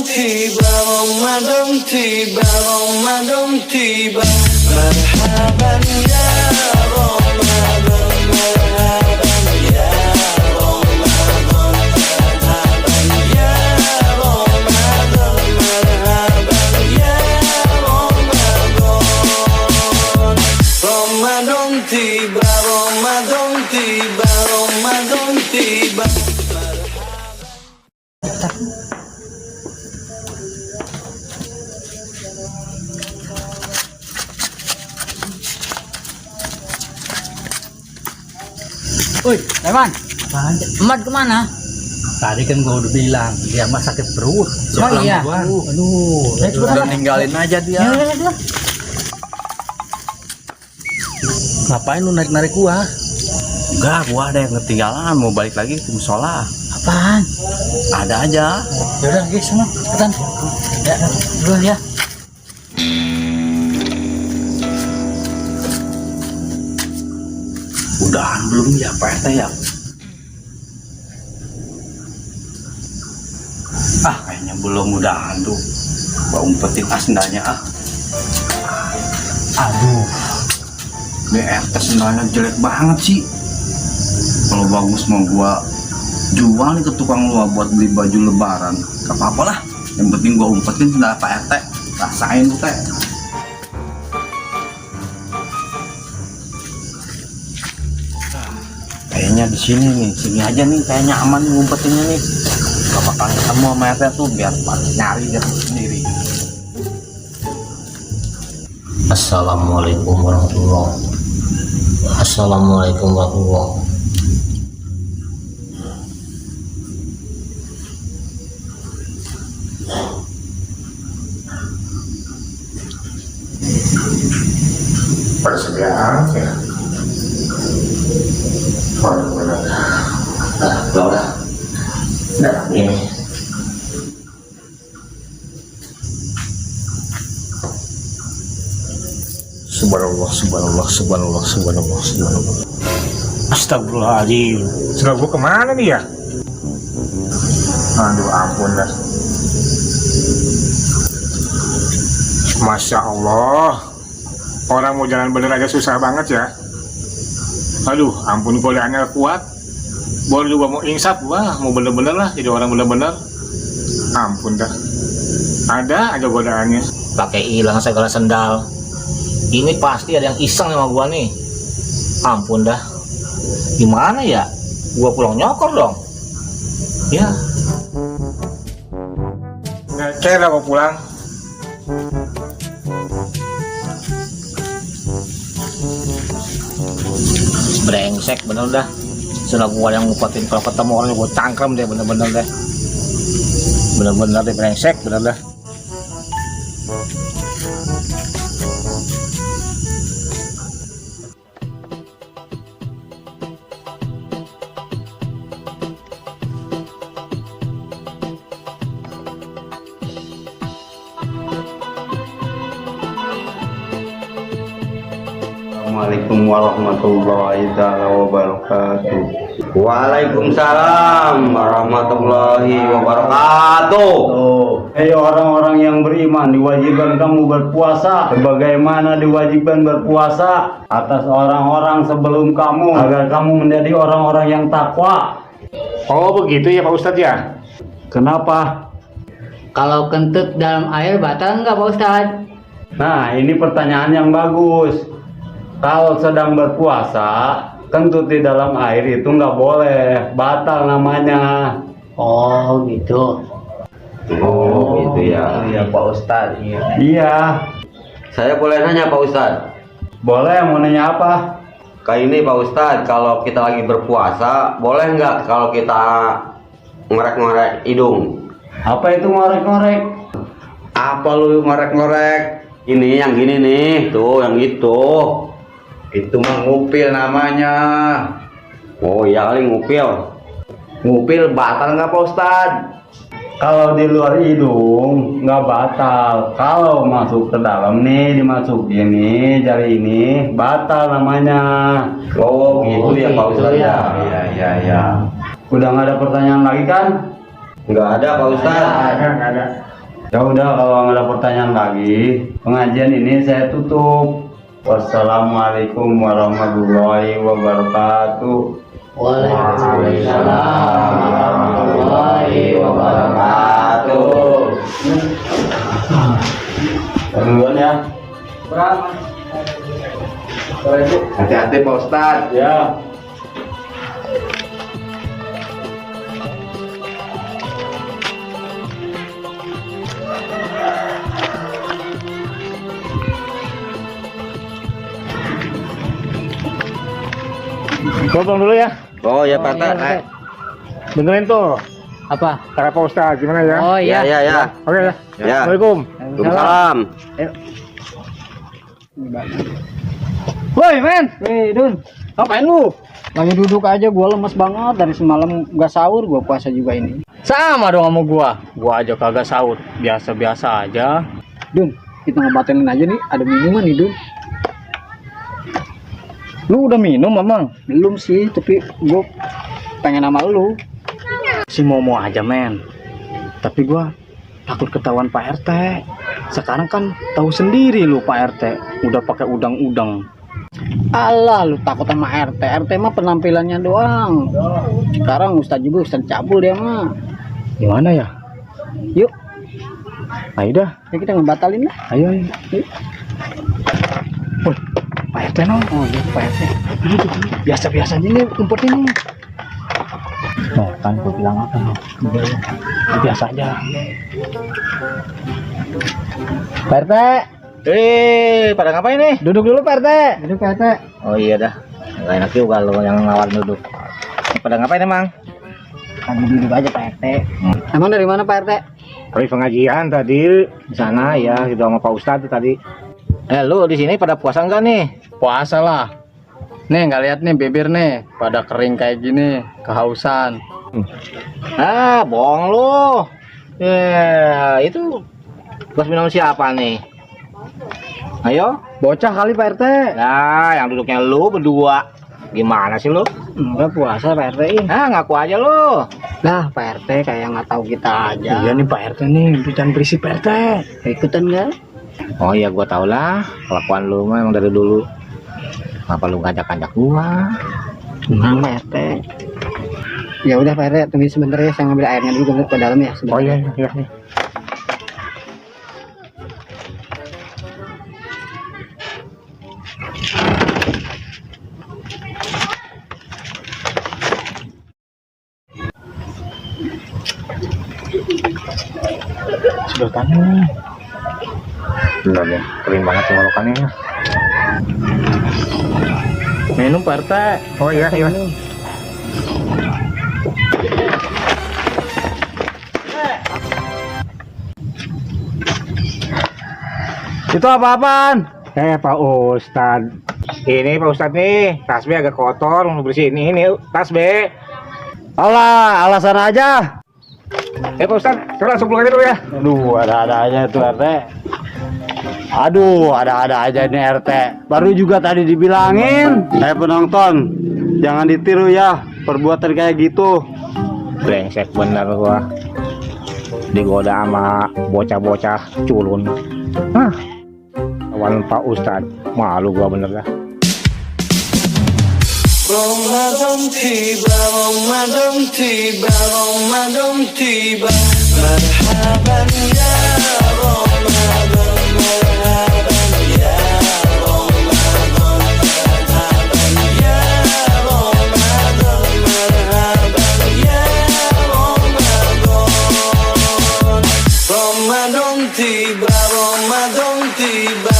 tiba, Ramadan tiba, Ramadan tiba. Marhaban ya Ramadan, marhaban ya Ramadan, marhaban ya Ramadan, marhaban ya Ramadan. Ramadan tiba, Ramadan tiba, Ramadan tiba. Woi, Eman, Apaan? Emat kemana? Tadi kan gua udah bilang dia mah sakit perut. Oh iya. Udah ninggalin aja dia. Ya. Ngapain lu narik gua? Enggak, gua ada yang ketinggalan, mau balik lagi ke musola. Apaan? Ada aja. Yaudah, guys, sana, cepetan. Ya, duluan ya. Udahan belum ya Pak RT ya? Kayaknya belum udahan tuh. Gua umpetin sendalnya Aduh, ini RT sendalnya jelek banget sih. Kalau bagus mau gua jual nih ke tukang lu buat beli baju lebaran. Gak apa-apa lah, yang penting gua umpetin sendal Pak RT. Rasain lu teh. Kayaknya di sini aja nih kayaknya aman ngumpetinnya nih. Gak bakal ketemu sama RT tuh, biar nyari dia sendiri. Assalamualaikum warahmatullahi wabarakatuh. Assalamualaikum warahmatullahi wabarakatuh. Persediaan ya. Benar. Udah. Ini. Subhanallah. Astagfirullahaladzim. Sudah gua kemana nih ya? Aduh ampun dah. Masya Allah, orang mau jalan bener aja susah banget ya. Aduh ampun, godaannya kuat. Baru juga mau insaf, wah mau bener-bener lah jadi orang bener-bener. Ampun dah, ada aja godaannya. Pakai hilang segala sendal. Ini pasti ada yang iseng sama gua nih. Ampun dah. Gimana ya? Gua pulang nyokor dong. Ya. Ngecer lah gua pulang. Brengsek bener dah. Sudah gua yang ngupatin, kalau ketemu orang gua cangkrem deh, bener-bener deh. Bener-bener deh brengsek bener dah. Assalamualaikum warahmatullahi wabarakatuh. Waalaikumsalam warahmatullahi wabarakatuh. Hei orang-orang yang beriman, diwajibkan kamu berpuasa sebagaimana diwajibkan berpuasa atas orang-orang sebelum kamu, agar kamu menjadi orang-orang yang takwa. Oh begitu ya Pak Ustadz ya? Kenapa? Kalau kentut dalam air batal nggak, Pak Ustadz? Nah, ini pertanyaan yang bagus. Kalau sedang berpuasa, kentut di dalam air itu nggak boleh, batal namanya. Oh, gitu. Oh, gitu ya. Iya Pak Ustadz. Iya. Saya boleh nanya Pak Ustadz? Boleh, mau nanya apa? Kayak ini Pak Ustadz, kalau kita lagi berpuasa, boleh nggak kalau kita ngorek-ngorek hidung? Apa itu ngorek-ngorek? Apa lu ngorek-ngorek? Ini yang gini nih, tuh yang itu. Itu mah ngupil namanya. Oh iya kali ngupil. Ngupil batal nggak Pak Ustadz? Kalau di luar hidung nggak batal. Kalau masuk ke dalam nih, dimasukin nih jari ini, batal namanya. Oh gitu ya Pak Ustadz ya. Iya. Udah nggak ada pertanyaan lagi kan? Nggak ada Pak Ustadz. Nggak ada. Ya udah, kalau nggak ada pertanyaan lagi, pengajian ini saya tutup. Wassalamualaikum warahmatullahi wabarakatuh. Waalaikumsalam warahmatullahi wabarakatuh. Duluan ya. Hati-hati Pak Ustadz. Ya. Gua pulang dulu ya. Oh ya Pak Ustadz. Dengerin tuh Apa? kata Pak Ustadz gimana ya? Oh Ya iya. ya ya. Oke ya. Ya. Assalamualaikum. Waalaikumsalam. Woi men, Dun, ngapain lu? Lagi duduk aja, gua lemes banget dari semalam nggak sahur, gua puasa juga ini. Sama dong sama gua aja kagak sahur, biasa-biasa aja. Dun, kita ngebatalin aja nih, ada minuman nih Dun. Lu udah minum Mamang? Belum sih, tapi gua pengen sama lu. Si Momo aja men. Tapi gua takut ketahuan Pak RT. Sekarang kan tahu sendiri lu Pak RT udah pakai udang-udang. Alah, lu takut sama RT? RT mah penampilannya doang. Sekarang Ustadz juga Ustadz cabul dia mah. Gimana ya? Yuk, Ayo dah, ya kita ngebatalin lah. ayo. Yuk. Woi, Pak RT no. Oh, iya, Pak RT. Biasa-biasa aja nih umpetnya nih. Oh, kan gua bilang apa no? Biasa aja. Pak RT, Pada ngapain nih? duduk dulu Pak RT. Duduk Pak RT. Oh iya dah, nggak enak juga lo yang ngawal duduk. Pada ngapain emang? Lagi duduk aja Pak RT. Emang dari mana Pak RT? Habis pengajian tadi di sana ya, gitu sama Pak Ustadz tuh tadi. Lu di sini pada puasa enggak nih? Puasa lah. Nih nggak lihat nih bibir nih, pada kering kayak gini, kehausan. Ah, bohong lu. Ya, itu bos minum siapa nih? Ayo. Bocah kali Pak RT. Nah, yang duduknya lu berdua. Gimana sih lu? Enggak puasa Pak RT. Ah, ngaku aja lu. Lah Pak RT kayak nggak tahu kita aja. Iya nih Pak RT nih, jangan berisik Pak RT. Ikutan nggak? Oh iya, gua tau lah kelakuan lu mah emang dari dulu. Kenapa lu ngajak-ngajak gua? Emang Pak RT. Ya udah Pak RT, tunggu sebentar ya, saya ngambil airnya dulu ke dalam ya. Sebentar. Oh iya iya. Iya. Sudah tanya nih. Bener nih, kering banget tenggorokannya. Minum Pak RT. Oh iya iya. Itu apa-apaan? Pak Ustadz. Ini Pak Ustadz nih, tasbih agak kotor, mau bersihin ini tasbih. Alah, alasan aja. Pak Ustadz, saya langsung pulang aja dulu ya. Aduh, ada-ada aja tuh RT. Aduh, ada-ada aja nih RT. Baru juga tadi dibilangin. Penonton, jangan ditiru ya perbuatan kayak gitu. Brengsek bener gua. Digoda sama bocah-bocah culun. Hah. Lawan Pak Ustadz, malu gua bener dah. Ramadan tiba, Ramadan tiba, Ramadan tiba. Marhaban ya Ramadan, marhaban ya Ramadan, marhaban ya Ramadan, marhaban ya Ramadan. Ramadan tiba, Ramadan tiba.